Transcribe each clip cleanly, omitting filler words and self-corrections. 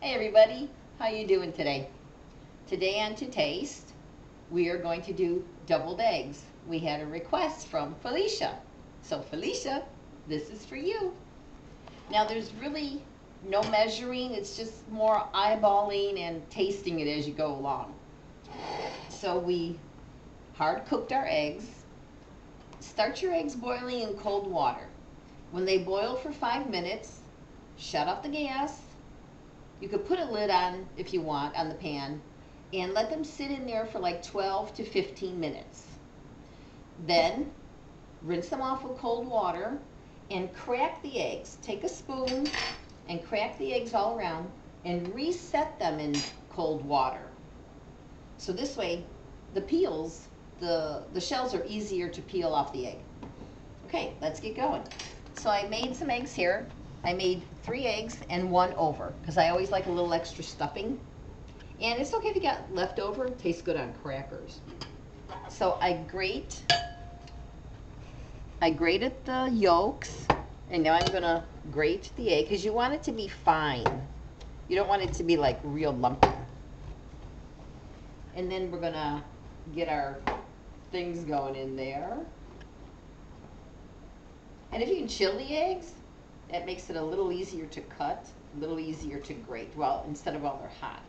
Hey everybody, how you doing today? Today on To Taste, we are going to do deviled eggs. We had a request from Felicia. So Felicia, this is for you. Now there's really no measuring, it's just more eyeballing and tasting it as you go along. So we hard cooked our eggs. Start your eggs boiling in cold water. When they boil for 5 minutes, shut off the gas. You could put a lid on if you want on the pan and let them sit in there for like 12 to 15 minutes. Then rinse them off with cold water and crack the eggs. Take a spoon and crack the eggs all around and reset them in cold water. So this way the peels, the shells are easier to peel off the egg. Okay, let's get going. So I made some eggs here. I made 3 eggs and 1 over because I always like a little extra stuffing. And it's okay if you got leftover, it tastes good on crackers. So I grated the yolks, and now I'm gonna grate the egg because you want it to be fine. You don't want it to be like real lumpy. And then we're gonna get our things going in there. And if you can chill the eggs, that makes it a little easier to cut, a little easier to grate. Well, instead of while they're hot.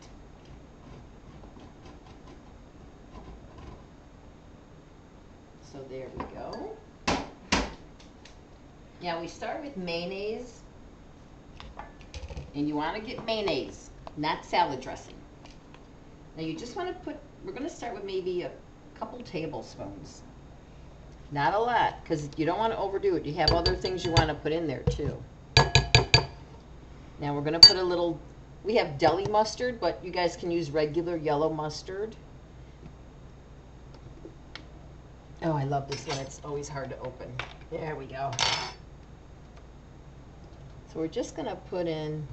So there we go. Now we start with mayonnaise. And you want to get mayonnaise, not salad dressing. Now you just want to put, we're going to start with maybe a couple tablespoons. Not a lot, because you don't want to overdo it. You have other things you want to put in there too. Now we're going to put a little, we have deli mustard, but you guys can use regular yellow mustard. Oh, I love this one. It's always hard to open. There we go. So we're just going to put in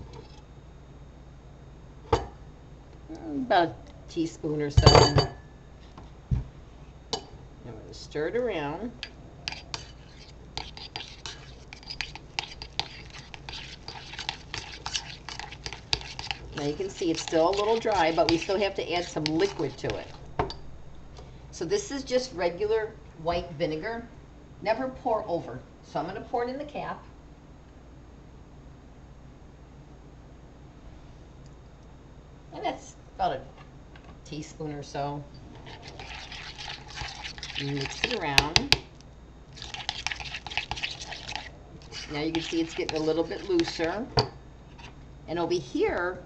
about a teaspoon or so. And we're going to stir it around. Now you can see it's still a little dry, but we still have to add some liquid to it. So this is just regular white vinegar. Never pour over. So I'm going to pour it in the cap. And that's about a teaspoon or so. Mix it around. Now you can see it's getting a little bit looser. And over here,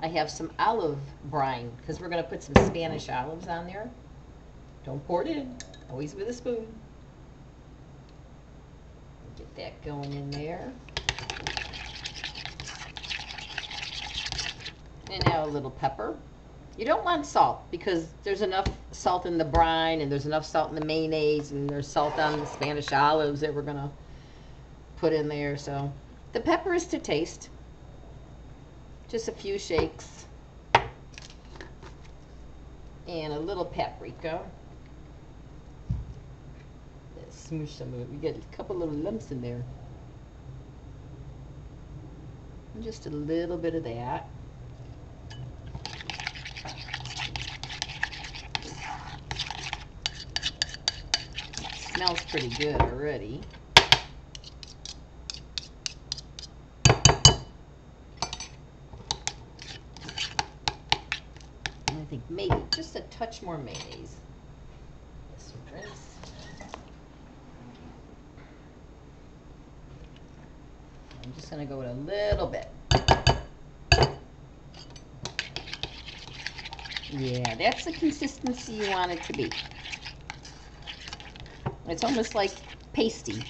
I have some olive brine because we're going to put some Spanish olives on there. Don't pour it in, always with a spoon. Get that going in there. And now a little pepper. You don't want salt because there's enough salt in the brine and there's enough salt in the mayonnaise and there's salt on the Spanish olives that we're going to put in there. So the pepper is to taste. Just a few shakes. And a little paprika. Let's smoosh some of it. We get a couple little lumps in there. And just a little bit of that. Smells pretty good already. I think maybe just a touch more mayonnaise. This will rinse. I'm just going to go with a little bit. Yeah, that's the consistency you want it to be. It's almost like pasty.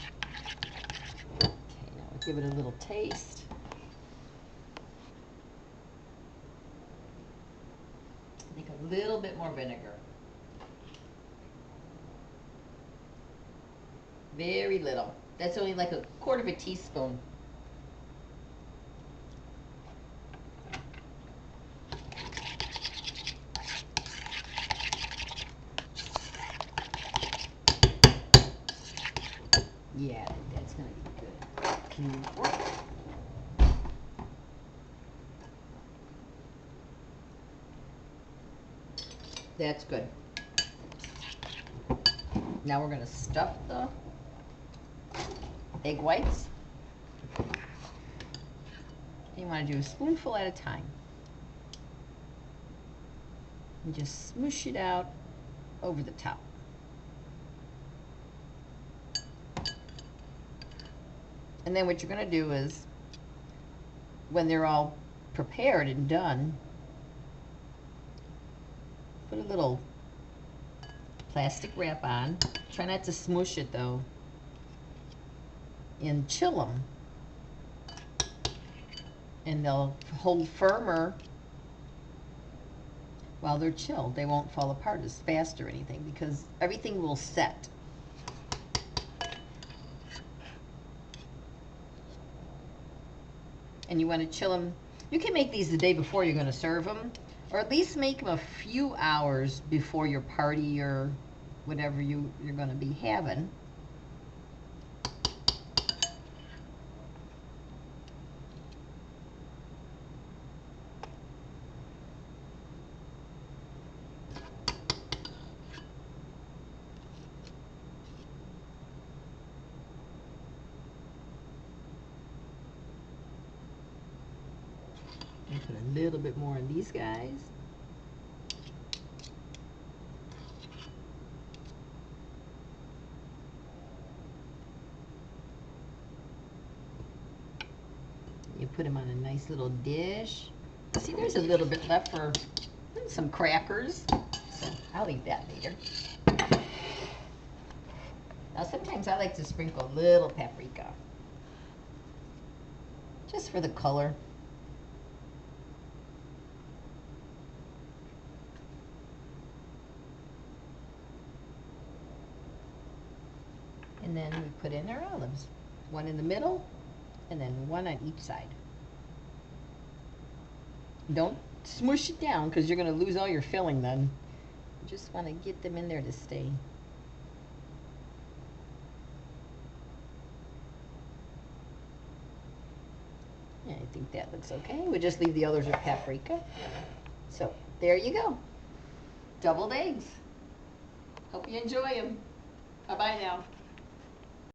Okay, now we'll give it a little taste. I think a little bit more vinegar. Very little. That's only like a quarter of a teaspoon. Yeah, I think that's going to be good. Can you work? That's good. Now we're going to stuff the egg whites. You want to do a spoonful at a time. And just smoosh it out over the top. And then what you're going to do is, when they're all prepared and done, put a little plastic wrap on. Try not to smoosh it though. And chill them. And they'll hold firmer while they're chilled. They won't fall apart as fast or anything because everything will set. And you want to chill them. You can make these the day before you're going to serve them, or at least make them a few hours before your party or whatever you're going to be having. Put a little bit more on these guys. You put them on a nice little dish. See, there's a little bit left for some crackers, so I'll eat that later. Now sometimes I like to sprinkle a little paprika, just for the color. And then we put in our olives, one in the middle and then one on each side. Don't smush it down because you're going to lose all your filling then. You just want to get them in there to stay. Yeah, I think that looks okay. We just leave the others with paprika. So there you go. Deviled eggs. Hope you enjoy them. Bye-bye now.